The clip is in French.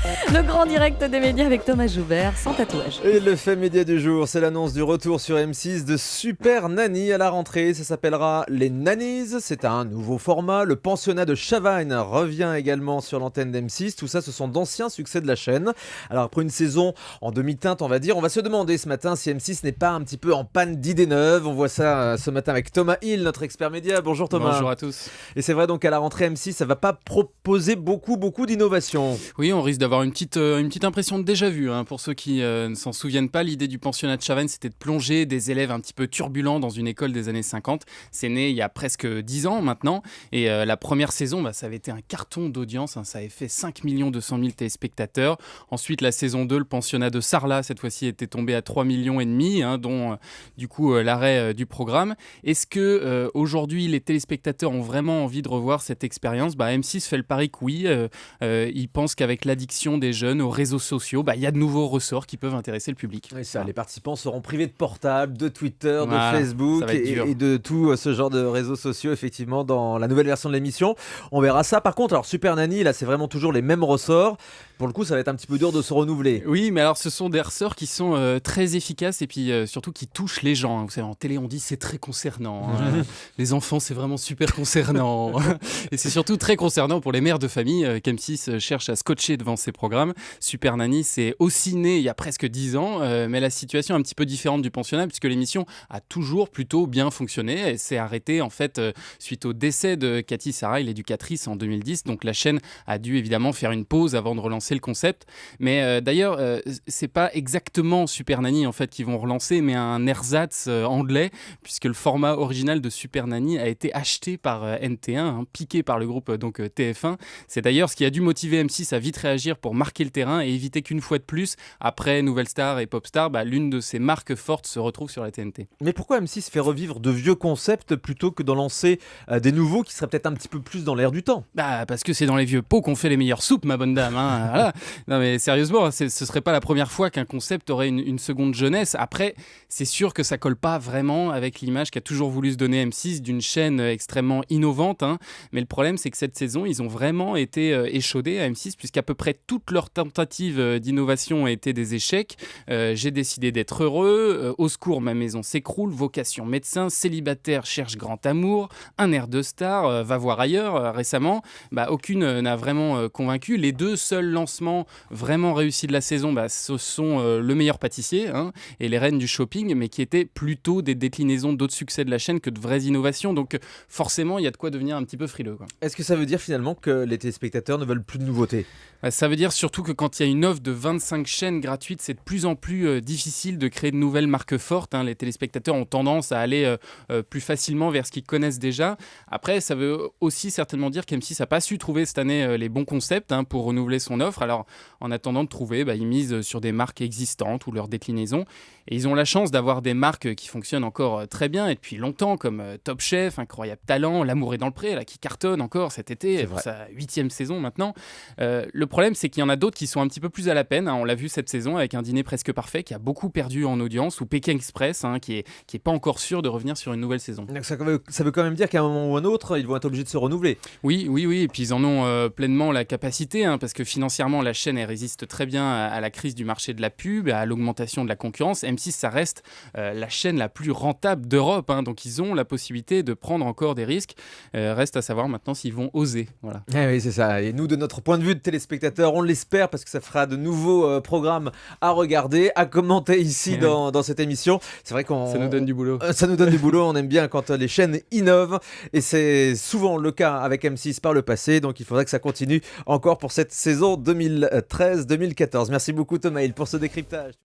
Le grand direct des médias avec Thomas Joubert, sans tatouage. Et le fait média du jour, c'est l'annonce du retour sur M6 de Super Nanny à la rentrée. Ça s'appellera Les Nannies. C'est un nouveau format. Le pensionnat de Chavagne revient également sur l'antenne d'M6. Tout ça, ce sont d'anciens succès de la chaîne. Alors après une saison en demi-teinte, on va dire, on va se demander ce matin si M6 n'est pas un petit peu en panne d'idées neuves. On voit ça ce matin avec Thomas Hill, notre expert média. Bonjour Thomas. Bonjour à tous. Et c'est vrai donc à la rentrée M6, ça va pas proposer beaucoup d'innovations. Oui, on risque d'avoir une petite impression de déjà-vu. Pour ceux qui ne s'en souviennent pas, l'idée du pensionnat de Chavagne, c'était de plonger des élèves un petit peu turbulents dans une école des années 50. C'est né il y a presque 10 ans maintenant. Et la première saison, ça avait été un carton d'audience. Ça avait fait 5 200 000 téléspectateurs. Ensuite, la saison 2, le pensionnat de Sarlat, cette fois-ci, était tombé à 3,5 millions, dont du coup l'arrêt du programme. Est-ce que aujourd'hui, les téléspectateurs ont vraiment envie de revoir cette expérience ? M6 fait le pari que oui. Ils pensent qu'avec l'addiction des jeunes aux réseaux sociaux, il y a de nouveaux ressorts qui peuvent intéresser le public. Oui, ça, les participants seront privés de portable, de Twitter, Voilà, de Facebook et de tout ce genre de réseaux sociaux, effectivement, dans la nouvelle version de l'émission. On verra ça. Par contre, alors Super Nanny, là, c'est vraiment toujours les mêmes ressorts. Pour le coup, ça va être un petit peu dur de se renouveler. Oui, mais alors ce sont des ressorts qui sont très efficaces et puis surtout qui touchent les gens. Vous savez, en télé, on dit c'est très concernant. Les enfants, c'est vraiment super concernant. Et c'est surtout très concernant pour les mères de famille qu'M6 cherche à scotcher devant ses programmes. Super Nanny, c'est aussi né il y a presque 10 ans, mais la situation est un petit peu différente du pensionnat puisque l'émission a toujours plutôt bien fonctionné. Elle s'est arrêtée en fait suite au décès de Cathy Sarrail, l'éducatrice, en 2010. Donc la chaîne a dû évidemment faire une pause avant de relancer le concept. Mais d'ailleurs, c'est pas exactement Super Nanny en fait qu'ils vont relancer, mais un ersatz anglais, puisque le format original de Super Nanny a été acheté par NT1, piqué par le groupe donc TF1. C'est d'ailleurs ce qui a dû motiver M6 à vite réagir pour marquer le terrain et éviter qu'une fois de plus, après Nouvelle Star et Popstar, l'une de ses marques fortes se retrouve sur la TNT. Mais pourquoi M6 fait revivre de vieux concepts plutôt que d'en lancer des nouveaux qui seraient peut-être un petit peu plus dans l'air du temps ? Parce que c'est dans les vieux pots qu'on fait les meilleures soupes, ma bonne dame. Voilà. Non mais sérieusement, ce serait pas la première fois qu'un concept aurait une seconde jeunesse. Après, c'est sûr que ça colle pas vraiment avec l'image qu'a toujours voulu se donner M6 d'une chaîne extrêmement innovante. Mais le problème, c'est que cette saison, ils ont vraiment été échaudés à M6 puisqu'à peu près toutes leurs tentatives d'innovation ont été des échecs. J'ai décidé d'être heureux. Au secours, ma maison s'écroule. Vocation médecin. Célibataire cherche grand amour. Un air de star. Va voir ailleurs. Récemment, aucune n'a vraiment convaincu. Les deux seuls lancements vraiment réussis de la saison, ce sont Le Meilleur Pâtissier et Les Reines du Shopping, mais qui étaient plutôt des déclinaisons d'autres succès de la chaîne que de vraies innovations. Donc forcément, il y a de quoi devenir un petit peu frileux, quoi. Est-ce que ça veut dire finalement que les téléspectateurs ne veulent plus de nouveautés ? Ça veut dire surtout que quand il y a une offre de 25 chaînes gratuites, c'est de plus en plus difficile de créer de nouvelles marques fortes. Les téléspectateurs ont tendance à aller plus facilement vers ce qu'ils connaissent déjà. Après, ça veut aussi certainement dire qu'M6 n'a pas su trouver cette année les bons concepts pour renouveler son offre. Alors, en attendant de trouver, ils misent sur des marques existantes ou leurs déclinaisons. Et ils ont la chance d'avoir des marques qui fonctionnent encore très bien et depuis longtemps, comme Top Chef, Incroyable Talent, L'amour est dans le pré, qui cartonne encore cet été, pour sa 8e saison maintenant. Le problème, c'est qu'il y en a d'autres qui sont un petit peu plus à la peine. On l'a vu cette saison avec Un dîner presque parfait qui a beaucoup perdu en audience, ou Pékin Express qui est pas encore sûr de revenir sur une nouvelle saison. Donc ça veut quand même dire qu'à un moment ou un autre, ils vont être obligés de se renouveler. Oui. Et puis ils en ont pleinement la capacité, parce que financièrement, la chaîne elle résiste très bien à la crise du marché de la pub, à l'augmentation de la concurrence. M6, ça reste la chaîne la plus rentable d'Europe, donc ils ont la possibilité de prendre encore des risques. Reste à savoir maintenant s'ils vont oser. Voilà. Oui, c'est ça. Et nous, de notre point de vue de téléspectateurs, on l'espère parce que ça fera de nouveaux programmes à regarder, à commenter ici dans cette émission. C'est vrai ça nous donne du boulot. Ça nous donne du boulot. On aime bien quand les chaînes innovent et c'est souvent le cas avec M6 par le passé. Donc il faudrait que ça continue encore pour cette saison 2013-2014. Merci beaucoup Thomas Hill pour ce décryptage.